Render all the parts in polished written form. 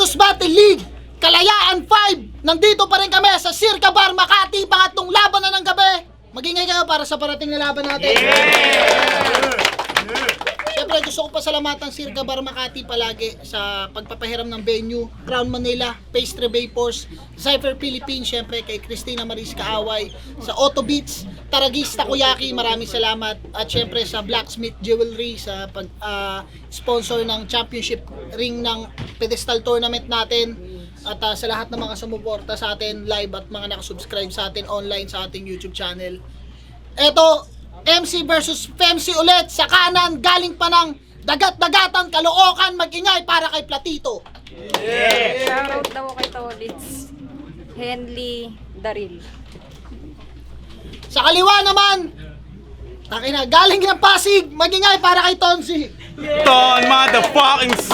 Motos Battle League, Kalayaan 5. Nandito pa rin kami sa Circa Bar Makati, pangatlong laban na ng gabi. Magingay kayo para sa parating na laban natin. Siyempre gusto ko pasalamatan Circa Bar Makati palagi sa pagpapahiram ng venue, Crown Manila, Pastry Vapors, Cypher Philippines, siyempre kay Christina Maris Kaaway, sa Auto Beats, Taragis Takoyaki, maraming salamat. At siyempre sa Blacksmith Jewelry sa sponsor ng championship ring ng pedestal tournament natin. At sa lahat ng mga sumuporta sa atin live at mga nakasubscribe sa atin online sa ating YouTube channel. Eto, MC versus FEMC ulit sa kanan, galing pa ng dagat-dagatan, Caloocan, mag-ingay para kay Platito. Yeah. Shoutout daw kay Tolits. Henley Daril. Sa kaliwa naman, takina, galing ng Pasig, mag-ingay para kay Tonsi. Ton motherfucking C!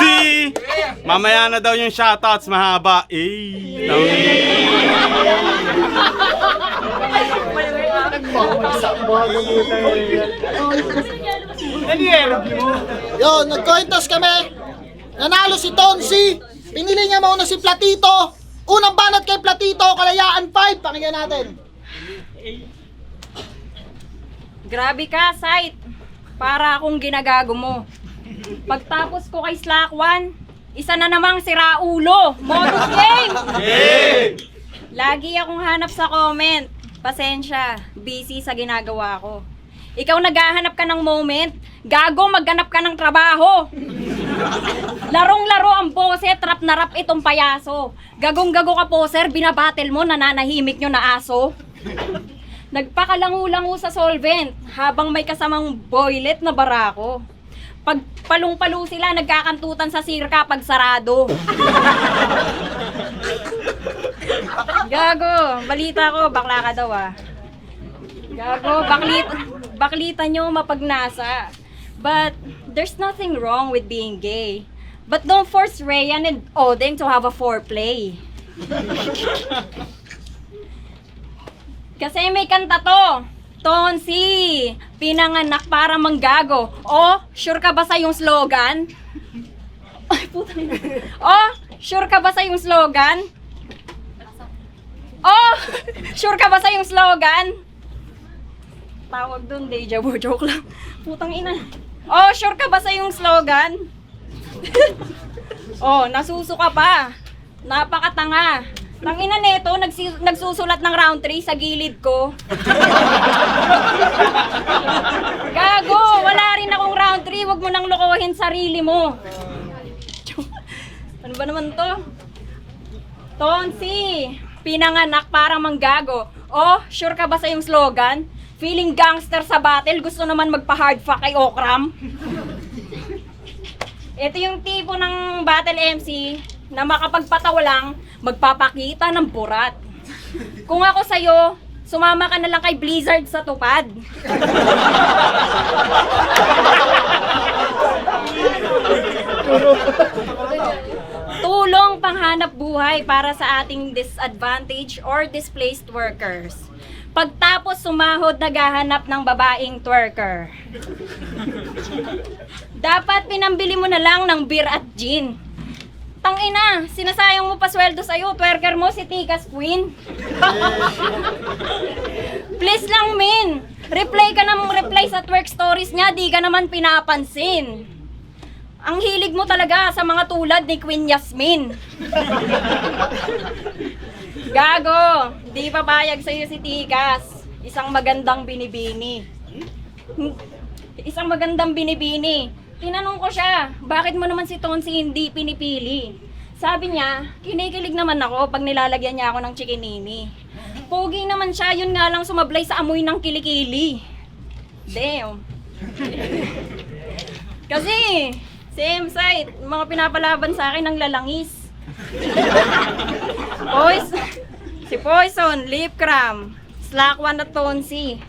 Mamaya na daw yung shoutouts mahaba. Yo, nag-cointos kami. Nanalo si Tonsi. Pinili niya mauna si Platito. Unang banat kay Platito, Kalayaan 5. Pakinggan natin. Grabe ka, Sight. Para akong ginagago mo. Pagtapos ko kay Slack 1, isa na namang sira ulo. Modus game! Lagi akong hanap sa comment. Pasensya, busy sa ginagawa ko. Ikaw naghahanap ka ng moment, gago magganap ka ng trabaho. Larong-laro ang pose, trap na rap itong payaso. Gagong-gago ka poser, binabattle mo, nananahimik nyo na aso. Nagpakalangu-langu sa solvent, habang may kasamang boylet na barako. Pag palong-palo sila, nagkakantutan sa sirka pag sarado. Gago, balita ko, bakla ka daw ah. Gago, baklita nyo mapagnasa. But there's nothing wrong with being gay. But don't force Rayan and Odeng to have a foreplay. Kasi may kanta to. Tonsi, pinanganak para manggago. Oh, sure ka ba sa yung slogan? Ay, putang ina. Oh, sure ka ba sa yung slogan? Oh, sure ka ba sa yung slogan? Tawag dun, deja vu, joke lang. Putang ina. Oh, sure ka ba sa yung slogan? Oh, nasusuka pa. Napakatanga. Tangina neto, nagsusulat ng round 3 sa gilid ko. Gago, wala rin akong round 3. Wag mo nang lokohin sarili mo. Ano ba naman to? Tonsi, pinanganak para manggago. Oh, sure ka ba sa yung slogan? Feeling gangster sa battle, gusto naman magpa-hard fuck kay Okram. Ito yung tipo ng battle MC na makapagpatawa lang, magpapakita ng burat. Kung ako sa'yo, sumama ka na lang kay Blizzard sa tupad. Tulong panghanap buhay para sa ating disadvantaged or displaced workers. Pagtapos sumahod, naghahanap ng babaeng twerker. Dapat pinambili mo na lang ng beer at gin. Tangina, sinasayang mo pa sweldo sa'yo, twerker mo si Tikas Queen. Please lang, min. Reply ka ng reply sa twerk stories niya, di ka naman pinapansin. Ang hilig mo talaga sa mga tulad ni Queen Yasmin. Gago, di papayag sa'yo si Tikas. Isang magandang binibini. Isang magandang binibini. Tinanong ko siya, bakit mo naman si Tonsi hindi pinipili? Sabi niya, kinikilig naman ako pag nilalagyan niya ako ng chikinini. Pogi naman siya, yun nga lang sumablay sa amoy ng kilikili. Damn. Kasi, same site, mga pinapalaban sa akin ng lalangis. Si Poison, Lip Cram, Slack 1 at Tonsi.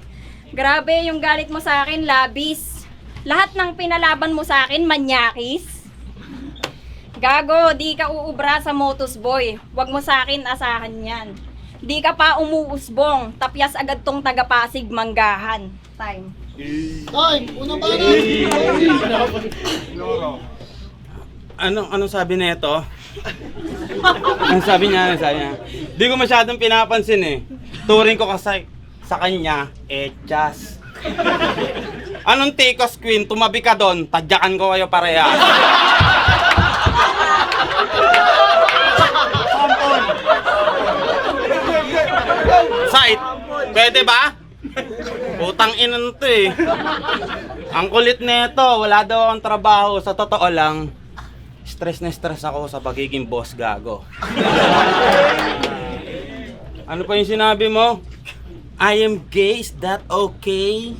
Grabe yung galit mo sa akin, labis. Lahat ng pinalaban mo sa akin, manyakis. Gago, di ka uubra sa Motus Boy. Wag mo sa akin asahan yan. Di ka pa umuusbong. Tapyas agad tong taga-Pasig manggahan. Time. Time, unang bana. Anong sabi nito? Anong sabi niya? Di ko masyadong pinapansin eh. Turing ko kasi sa kanya, etchas. Anong tikos queen? Tumabi ka doon, tadyakan ko kayo parehas. Sight, pwede ba? Putang inan to eh. Ang kulit nito, wala daw akong trabaho. Sa totoo lang, stress na stress ako sa pagiging boss gago. Ano pa yung sinabi mo? I am gay, is that okay?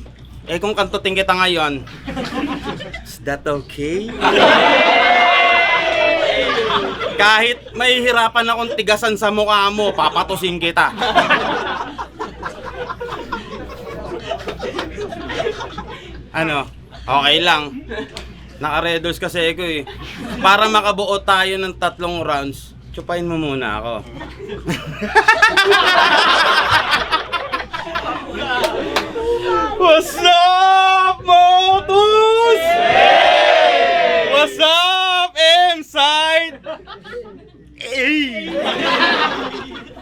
Eh kung kantutin kita ngayon, is that okay? Kahit mahihirapan akong tigasan sa mukha mo, papatusin kita. Ano? Okay lang. Naka-redos kasi ako eh. Para makabuo tayo ng 3 rounds, tsupain mo muna ako. What's up, Motus? What's up, M-Side? Hey!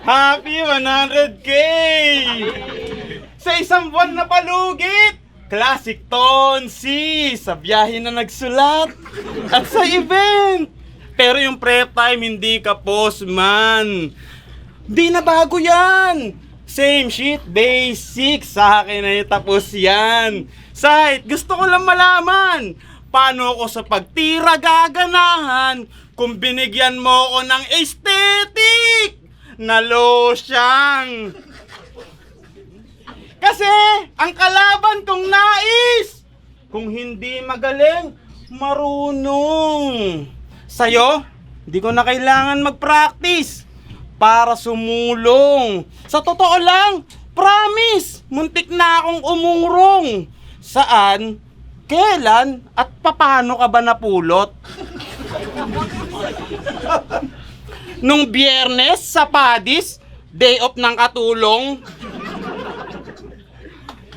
Happy 100K! Sa isang buwan na palugit! Classic Tonsi sa biyahe na nagsulat at sa event. Pero yung prep time hindi ka postman. Di na bago yan. Same shit, basic. Sa akin ay tapos yan. Sight, gusto ko lang malaman. Paano ako sa pagtira gaganahan kung binigyan mo ako ng aesthetic na losyang? Kasi ang kalaban kong nais, kung hindi magaling, marunong. Sa'yo, hindi ko na kailangan mag-practice para sumulong. Sa totoo lang, promise, muntik na akong umurong. Saan, kailan, at paano ka ba napulot? Nung Biyernes sa Padis, day off ng katulong.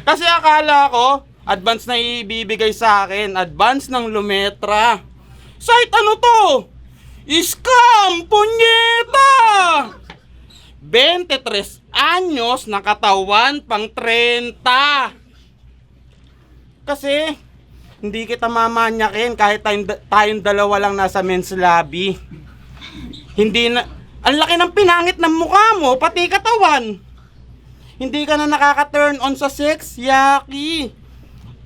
Kasi akala ko, advance na ibibigay sa akin, advance ng Lumetra. Sight, ano to? Scam! Punyeta! 23 anyos na katawan pang 30. Kasi, hindi kita mamanyakin kahit tayong dalawa lang nasa men's lobby. Hindi na, ang laki ng pinangit ng mukha mo, pati katawan. Hindi ka na nakaka-turn on sa sex, yaki.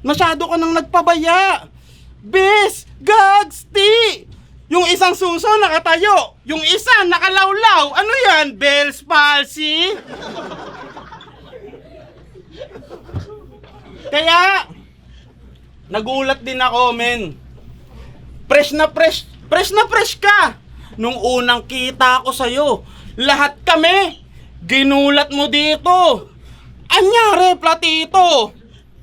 Masyado ka nang nagpabaya. Bes, gagsti! Yung isang suso nakatayo, yung isa nakalawlaw. Ano yan, Bell's palsy? Kaya, nagulat din ako, men. Fresh na fresh ka. Nung unang kita ko sa'yo, lahat kami, ginulat mo dito. Anyari, platito?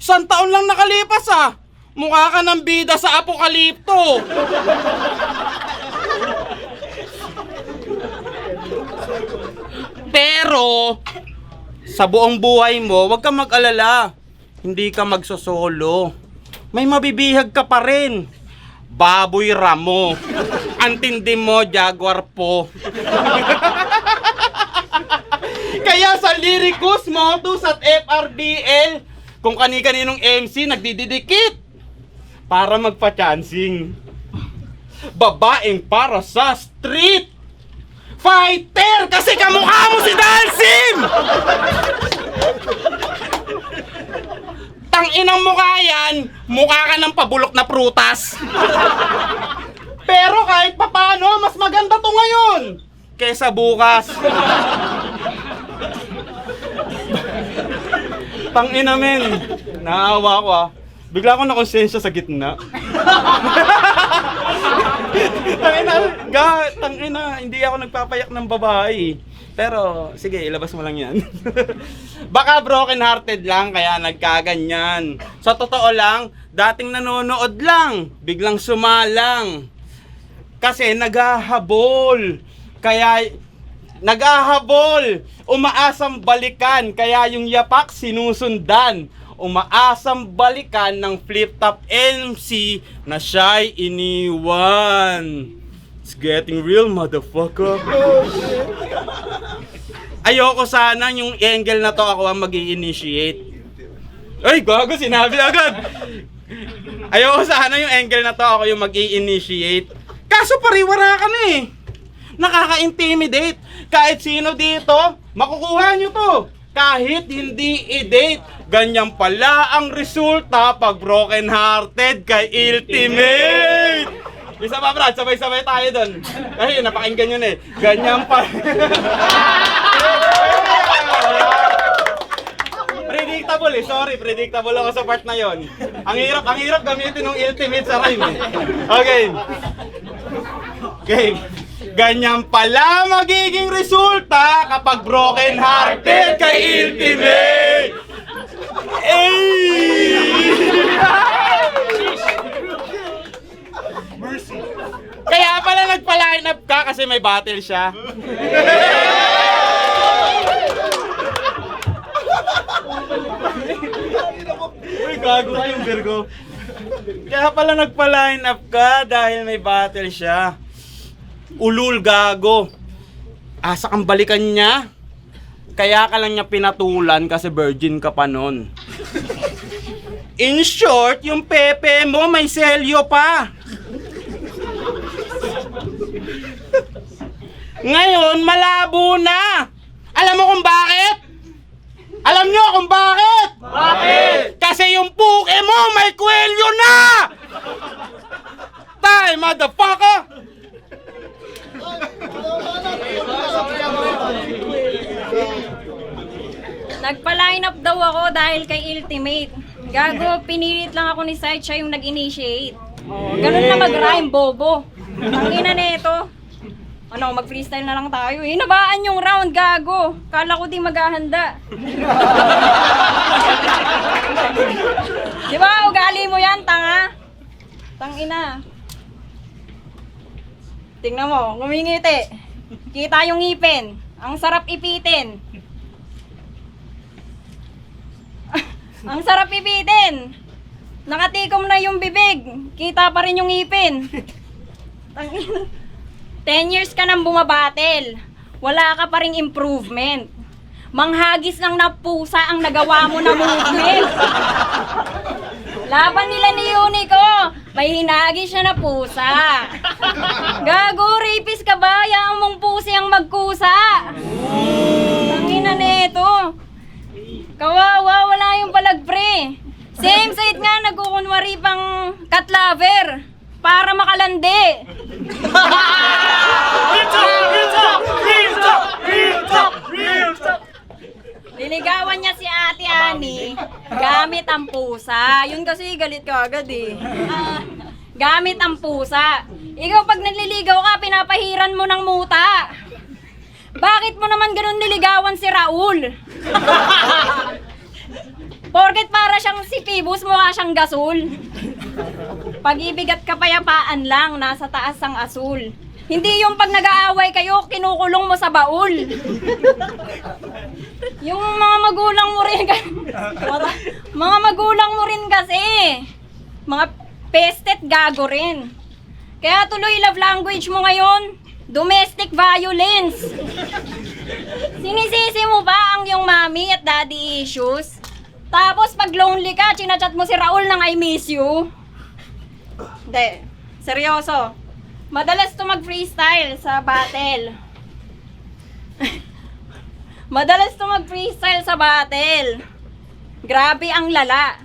1 taon lang nakalipas ah. Mukha ka ng bida sa apokalipto. Pero, sa buong buhay mo, huwag kang mag-alala. Hindi ka magsosolo. May mabibihag ka pa rin. Baboy Ramo. Antindi mo, Jaguar po. Kaya sa Lyricus, Motus at FRBL, kung kani-kaninong MC nagdididikit para magpa-chancing. Babaeng para sa street fighter kasi kamukha mo si Dalsim! Tanginang mukha yan, mukha ka ng pabulok na prutas. Pero kahit papano, mas maganda to ngayon kesa bukas. Tangina men, naawa ko ah. Bigla ako nakonsensya sa gitna. Tangina, hindi ako nagpapayak ng babae. Pero, sige, ilabas mo lang yan. Baka broken hearted lang, kaya nagkaganyan. Sa totoo lang, dating nanonood lang, biglang sumalang. Kasi naghahabol. Kaya, naghahabol. Umaasang balikan, kaya yung yapak sinusundan. Umaasang balikan ng flip-top MC na siya'y iniwan. It's getting real, motherfucker. Ayoko sana yung angle na to ako ang mag-i-initiate. Ay, gago, sinabi agad. Ayoko sana yung angle na to ako yung mag-i-initiate. Kaso pariwara ka na eh. Nakaka-intimidate. Kahit sino dito, makukuha nyo to. Kahit hindi i-date. Ganyan pala ang resulta pag broken-hearted kay Ultimate. Isa pa, Brad, sabay-sabay tayo doon. Ay, napakinggan yun eh. Ganyan pala. Predictable eh, sorry, predictable ako sa part na yon. Ang hirap gamitin ng Ultimate sa rhyme eh. Okay, ganyan pala magiging resulta kapag broken hearted kay Ultimate! Kaya pala nagpa-line up ka kasi may battle siya. Uy, gago ka yung Virgo. Kaya pala nagpa-line up ka dahil may battle siya. Ulul, gago. Asa kang balikan niya? Kaya ka lang niya pinatulan kasi virgin ka pa nun. In short, yung pepe mo may selyo pa. Ngayon, malabo na. Alam mo kung bakit? Alam nyo kung bakit? Bakit? Kasi yung puke mo may kwelyo na! Tay, motherfucker! Nagpa-line up daw ako dahil kay Ultimate. Gago, pinilit lang ako ni Sight, siya yung nag-initiate. Oh, ganun na mag-rhyme, bobo. Ang ina nito. Ano, mag-freestyle na lang tayo. Hinabaan yung round, gago. Kala ko di maghahanda. Di ba, ugali mo yan, tanga? Tangina. Tingnan mo, ngumingiti. Kita yung ngipin. Ang sarap ipitin. Ang sarap ipitin. Nakatikom na yung bibig. Kita pa rin yung ngipin. Tangina. 10 years ka nang bumabatel. Wala ka pa ring improvement. Manghagis lang na pusa ang nagawa mo na movement. Laban nila ni Unico, may hinagis siya na pusa. Gago, rapist ka ba? Hayaan mong pusi ang magkusa. Tangina neto. Kawawa, wala yung palagpre. Same side nga, nagkukunwari pang cat lover. Para makalandi. Liligawan niya si Ate Ani gamit ang pusa. Yun kasi galit ka agad eh. Gamit ang pusa. Ikaw pag nanliligaw ka, pinapahiran mo ng muta. Bakit mo naman ganun niligawan si Raul? Porket para siyang si Phoebus, mukha siyang gasol. Pag-ibig at kapayapaan lang, nasa taas ang asul. Hindi yung pag nag-aaway kayo, kinukulong mo sa baul. Yung mga magulang mo rin mga magulang mo rin kasi. Mga pestet gago rin. Kaya tuloy love language mo ngayon, domestic violence. Sinisisi mo ba ang iyong mommy at daddy issues? Tapos pag lonely ka, chinachat mo si Raul ng I miss you. Hindi, seryoso. Madalas to mag-freestyle sa battle. Madalas to mag-freestyle sa battle. Grabe ang lala.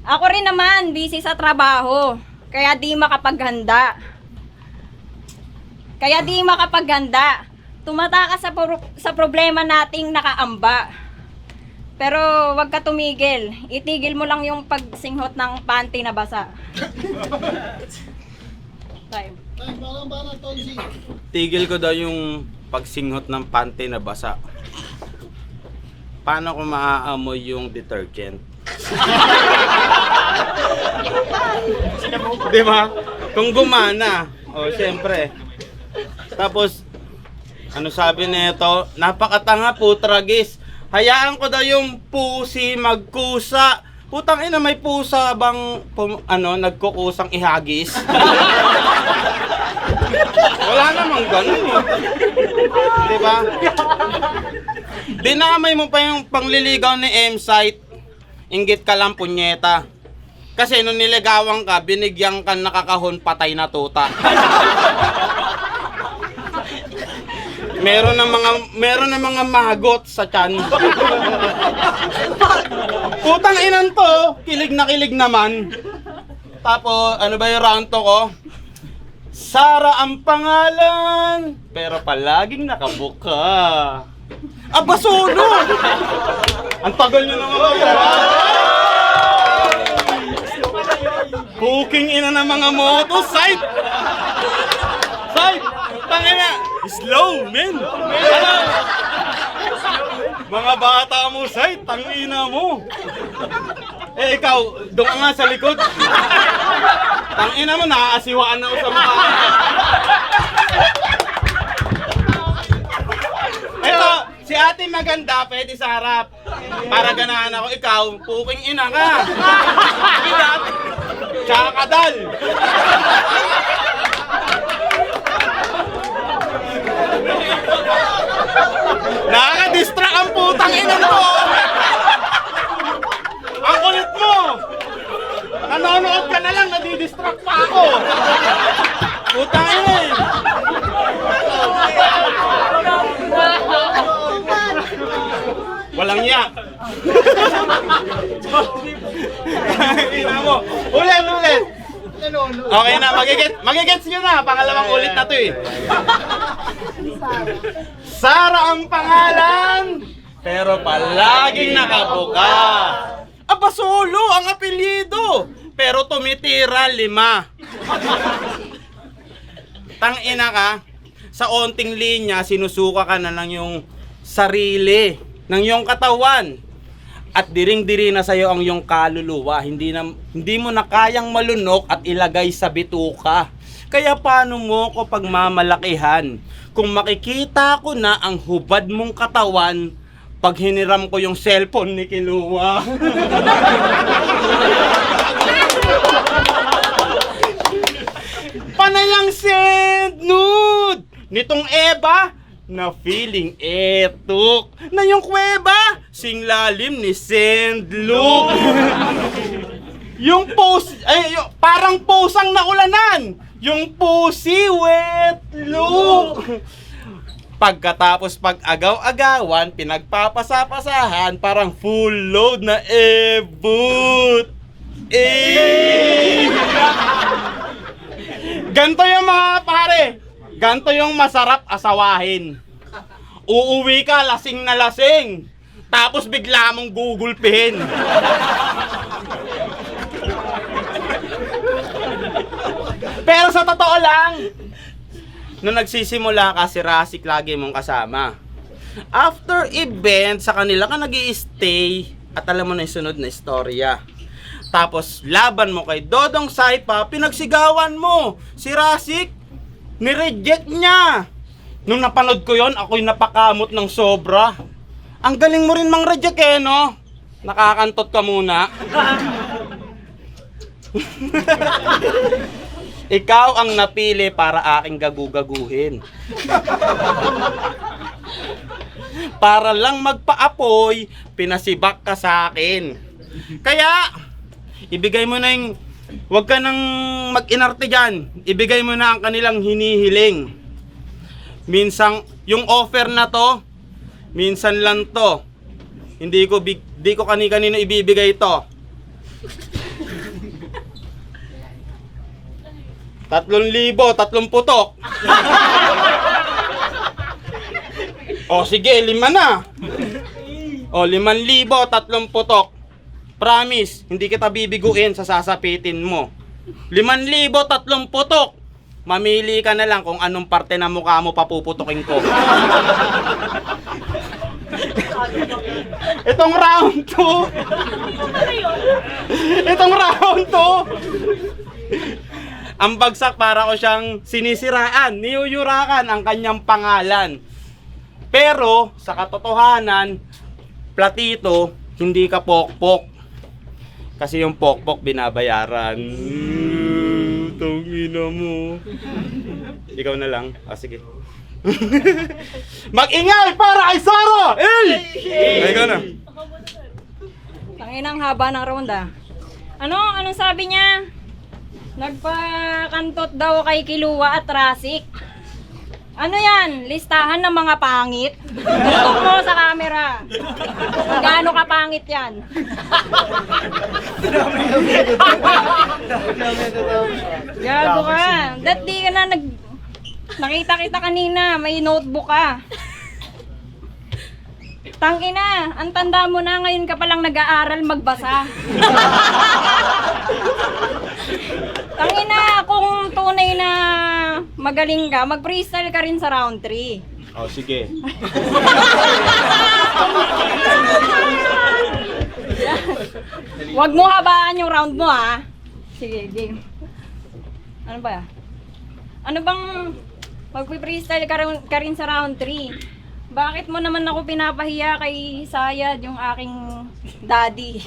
Ako rin naman, busy sa trabaho. Kaya di makapaghanda. Tumatakas sa problema nating nakaamba. Pero wag ka tumigil. Itigil mo lang yung pagsinghot ng panty na basa. Time. Tigil ko daw yung pagsinghot ng panty na basa. Paano ko maaamoy yung detergent? Di ba? Kung gumana, syempre. Tapos, ano sabi nito? Napakatanga, putragis. Hayaan ko daw yung pusi magkusa. Putang ina, may pusa bang nagkukusang ihagis? Wala namang ganun eh. Diba? Dinamay mo pa yung pangliligaw ni M-Site. Inggit ka lang, punyeta. Kasi nung niligawan ka, binigyan ka nakakahon patay na tuta. Meron ng mga magot sa tiyan. Putang inan to, kilig na kilig naman. Tapos, ano ba yung round to ko? Sara ang pangalan, pero palaging nakabuka. Aba, solo! Ang tagal nyo naman. Cooking ina ng mga moto, side! Side! Tangina! Slow, men! Mga bata mo, side! Tangina mo! Eh, ikaw, doon ka nga sa likod. Tangina mo, nakaasiwaan ako sa mga... Eto, si ate maganda, pwede sa harap. Para ganahan ako, ikaw, puking ina ka. Tsaka kadal. Nakaka-distract ang putang ina to. Ang kulit mo. Nanonood ka na lang, nadidistract pa ako. Putang ina eh. Walang yak. Ina mo. Ulit. Okay na, magigets nyo na. Pangalawang ulit na to eh. Sara ang pangalan, pero palaging nakabuka. Aba, solo ang apelyido, pero tumitira 5. Tangina ka, sa onting linya, sinusuka ka na lang yung sarili ng iyong katawan. At diring-diri na sa'yo ang iyong kaluluwa. Hindi mo na kayang malunok at ilagay sa bituka. Kaya paano mo ko pagmamalakihan? Kung makikita ko na ang hubad mong katawan, pag hiniram ko yung cellphone ni Kiluwa. Panayang send nude nitong Eva na feeling etok na yung kuweba singlalim ni send look. Yung pose parang posang naulanan, yung pussy wet look. Pagkatapos pag-agaw-agawan, pinagpapasapasahan, parang full load na e-boot. Ganto yung mga pare. Ganto yung masarap asawahin. Uuwi ka lasing na lasing. Tapos bigla mong gugulpihin. Pero sa totoo lang, nung nagsisimula ka, si Rasik lagi mong kasama. After event, sa kanila ka nag-i-stay at alam mo na yung sunod na istorya. Tapos laban mo kay Dodong Saipa, pinagsigawan mo. Si Rasik, nireject niya. Nung napanood ko yon, ako'y napakamot ng sobra. Ang galing mo rin mang reject eh, no? Nakakantot ka muna. Ikaw ang napili para aking gagugaguhin. Para lang magpaapoy, pinasibak ka sa akin. Kaya, ibigay mo na yung, huwag ka nang mag-inarte dyan. Ibigay mo na ang kanilang hinihiling. Minsan, yung offer na to, minsan lang to. Hindi ko kani-kanino ibibigay to. 3,000, 3 putok. O sige, 5 na. O 5,000, 3 putok. Promise, hindi kita bibiguin sa sasapitin mo. 5,000, 3 putok. Mamili ka na lang kung anong parte ng mukha mo papuputukin ko. Itong round 2. Itong round 2. Ang bagsak para ko siyang sinisiraan, niyuyurakan ang kanyang pangalan. Pero sa katotohanan, platito, hindi ka pokpok. Kasi yung pokpok binabayaran. Putang ina mo. Ikaw na lang. Sige. Mag-ingay para kay Sara! Ikaw na. Tanginang haba ng ronda. Anong sabi niya? Nagpakantot daw kay Kiluwa at Rasik. Ano yan? Listahan ng mga pangit? Tutok mo sa camera. Kung gaano ka pangit yan. Gago ka. Ba't di ka na nakita kita kanina, may notebook ka. Tangina, ang tanda mo na, ngayon ka palang nag-aaral magbasa. Tangina, kung tunay na magaling ka, mag-freestyle ka rin sa round 3. Oh, sige. Huwag mo habaan yung round mo, ha? Sige, game. Ano ba? Ano bang mag-freestyle ka rin sa round 3? Bakit mo naman ako pinapahiya kay Sayad, yung aking daddy?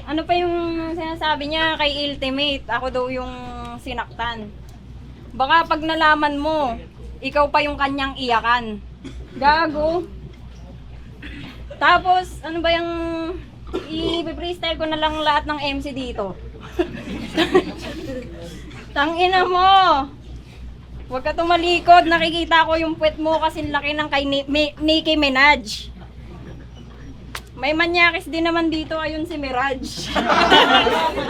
Ano pa yung sinasabi niya kay Ultimate? Ako daw yung sinaktan. Baka pag nalaman mo, ikaw pa yung kanyang iyakan. Gago. Tapos, ano ba yung i-freestyle ko na lang lahat ng MC dito? Tangina mo! Huwag ka tumalikod, nakikita ko yung puwet mo kasi laki ng kay Nicki Minaj. May manyakis din naman dito, ayun si Mirage.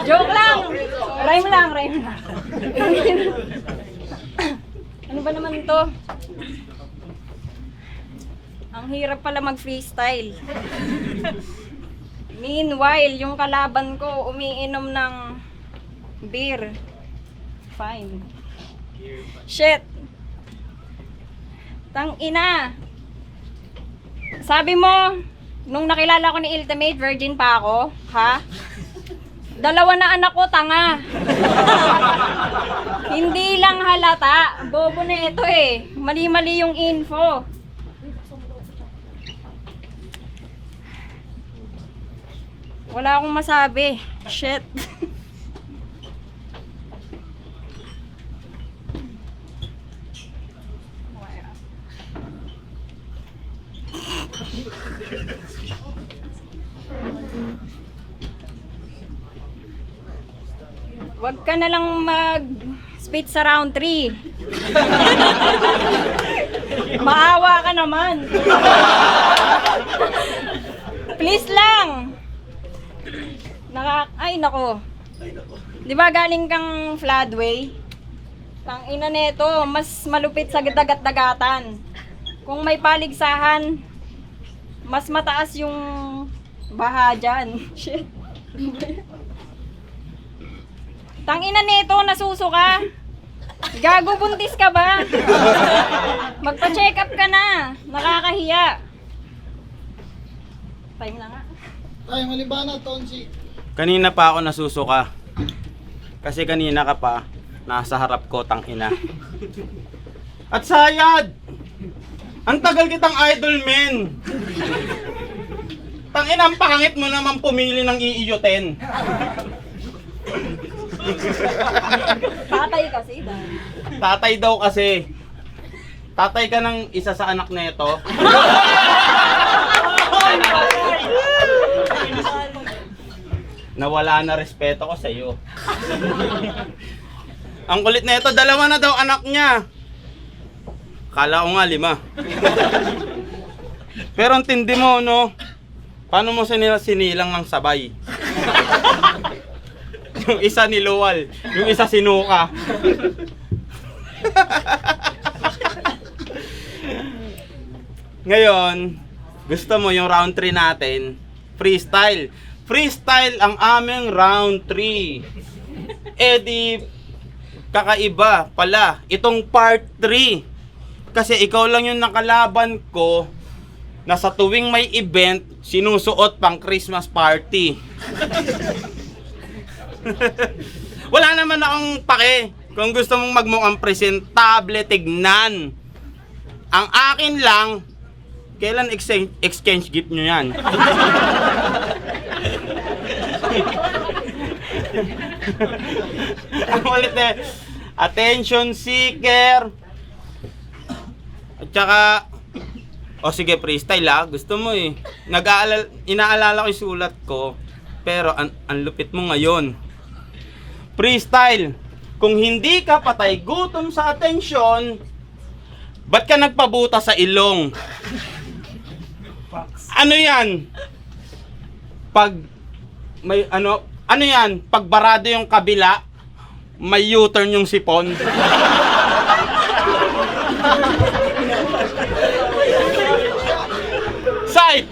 Joke lang! Rhyme lang. Ano ba naman to? Ang hirap pala mag-freestyle. Meanwhile, yung kalaban ko umiinom ng beer. Fine. Shit. Tangina. Sabi mo, nung nakilala ko ni Ultimate, virgin pa ako, ha? 2 na anak ko, tanga. Hindi lang halata. Bobo na ito eh. Mali-mali yung info. Wala akong masabi. Shit. Wag ka na lang mag-spit sa round 3. Maawa ka naman. Please lang. Ay nako. 'Di ba galing kang floodway? Tangina nito, mas malupit sa dagat-dagatan. Kung may paligsahan, mas mataas yung baha dyan. Shit. Tangina nito, nasusuka. Gago, buntis ka ba? Magpa-check up ka na. Nakakahiya. Time na nga. Ay, malibana, Tonsi. Kanina pa ako nasusuka. Kasi kanina ka pa nasa harap ko, tangina. At Sayad! Ang tagal kitang idol, men! Tangina, ang pangit mo naman pumili ng iiyutin. Tatay kasi, dahil. Tatay daw kasi. Tatay ka ng isa sa anak nito. Nawala na respeto ko sa iyo. Ang kulit nito, 2 na daw anak niya. Kala ko nga 5. Pero ang tindi mo, no? Paano mo sinilang ng sabay? Yung isa niluwal, yung isa sinuka. Ngayon, gusto mo yung round 3 natin, freestyle. Freestyle ang aming round 3. Eh di, kakaiba pala, itong part 3. Kasi ikaw lang yung nakalaban ko na sa tuwing may event, sinusuot pang Christmas party. Wala naman akong pake. Kung gusto mong magmukhang presentable, tignan. Ang akin lang, Kailan exchange gift nyo yan? Ang ulit na, attention seeker. At saka, o sige, freestyle gusto mo eh. Inaalala ko yung sulat ko, pero ang lupit mo ngayon. Freestyle, kung hindi ka patay gutom sa atensyon, ba't ka nagpabuta sa ilong? Ano yan? Pag may ano yan? Pag barado yung kabila, may U-turn yung sipon. Sight!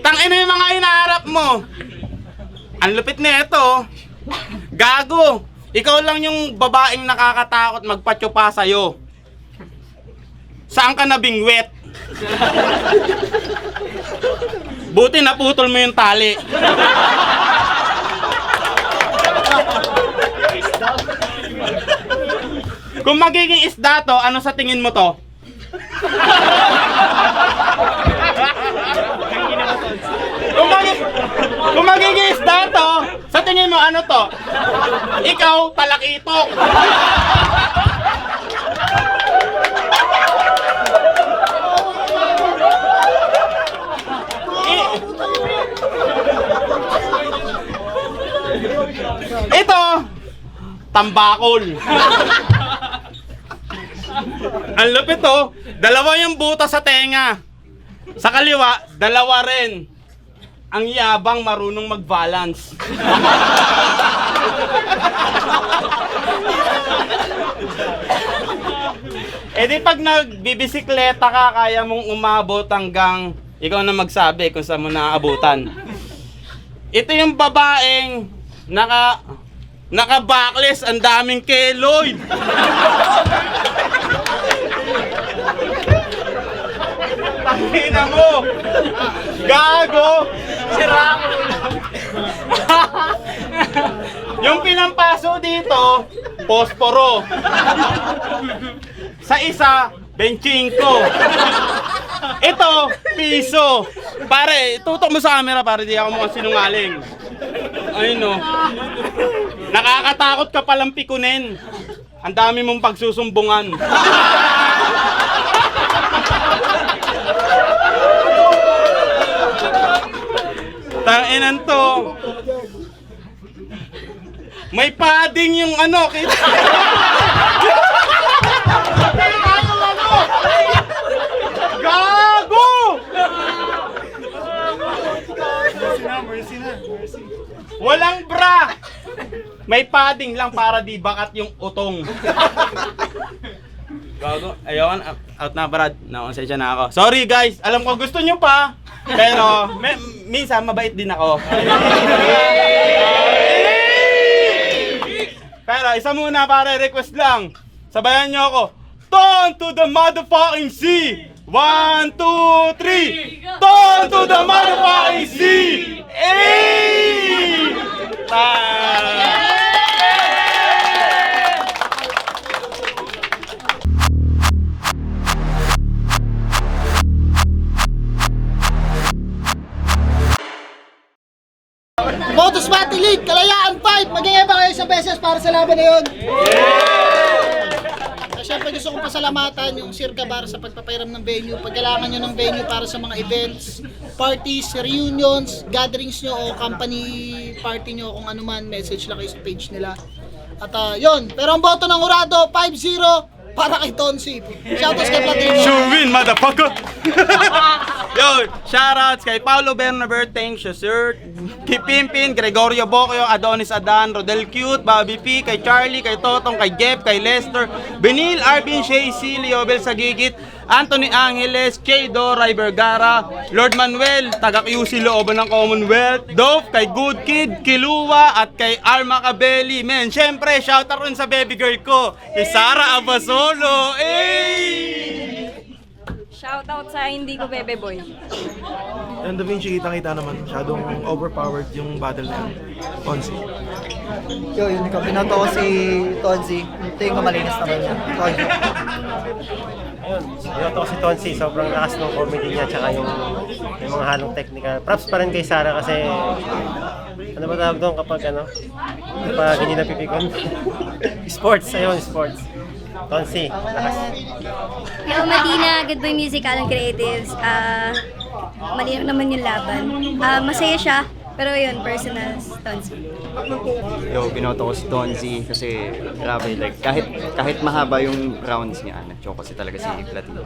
Tangina yung mga hinaharap mo. Ang lupit na ito. Gago! Ikaw lang yung babaeng nakakatakot magpatsupa sa'yo. Saan ka nabingwet? Buti naputol mo yung tali. Kung magiging isda to, ano sa tingin mo to? Kung magiging isda to, sa tingin mo ano to? Ikaw, talakitok. Ito, tambakol. Ang lupit to, dalawa yung buta sa tenga. Sa kaliwa, dalawa rin. Ang yabang, marunong mag-balance. E di pag nagbibisikleta ka, kaya mong umabot hanggang ikaw na magsabi kung saan mo naaabutan. Ito yung babaeng naka-backless, ang daming keloid. Tangina mo! Gago! Sira ko! Yung pinampaso dito, posporo. Sa isa, 25. Ito, piso. Pare, tutok mo sa camera para di ako mukhang sinungaling. Ayun no. Nakakatakot ka palang pikunin. Ang dami mong pagsusumbungan. Tanginan to. May padding yung ano. Gago! Mercy na. Walang bra. May padding lang para di bakat yung utong. Gago. Ayun, out na Brad. Nakonsensya na ako. Sorry guys, alam ko gusto nyo pa. Pero minsan mabait din ako. Pero isa muna para request lang. Sabayan nyo ako. Turn to the motherfucking sea. 1, 2, 3. Turn to the motherfucking sea. Hey! Motos Battle League, Kalayaan 5, magiging ba kayo isang beses para sa laban na yun? Siyempre gusto kong pasalamatan yung Circa Bar sa pagpapahiram ng venue. Pag kailangan nyo ng venue para sa mga events, parties, reunions, gatherings nyo o company party nyo, kung ano man, message lang kayo sa page nila. At yun, pero ang boto ng Urado, 5-0 para kay Tonsi. Shoutouts kay Platino. Sure win, motherfucker! Yo, shoutouts kay Paulo Bernaber, thanks you sir. Kay Pimpin, Gregorio Bocchio, Adonis Adan, Rodel Cute, Bobby P, kay Charlie, kay Totong, kay Jeff, kay Lester, Benil, Arvin, Shay, Silio, Bel Sagigit, Anthony Angeles, Chado, Ray Vergara, Lord Manuel, taga-QC looban ng Commonwealth, Dove, kay Good Kid, Kilua, at kay Arma Cabelli. Men, syempre, shoutout rin sa baby girl ko, kay Sara Abasolo. Hey! Shoutout sa hindi ko bebe boy. Yung Da Vinci, kitang-kita naman, masyadong overpowered yung battle na yun. Onsi. Yo, yun ikaw. Binoto ko si Tonzi. Tingin ko malinis naman yun. Tonzi. Ayun, binoto ko si Tonsi. Sobrang lakas ng comedy niya tsaka yung mga halong technical. Props pa rin kay Sarah kasi ano ba tawag doon kapag kapag hindi napipikon? Sports, ayun, sports. Tonsi, lakas. Yo, Medina, Good Boy Music, Alan Creatives. Malinaw naman yung laban. Masaya siya, pero yun, personal, Tonsi. Yo, binoto ko si Tonzi kasi grabe, like kahit mahaba yung rounds niya, nag-choke kasi talaga si Platino.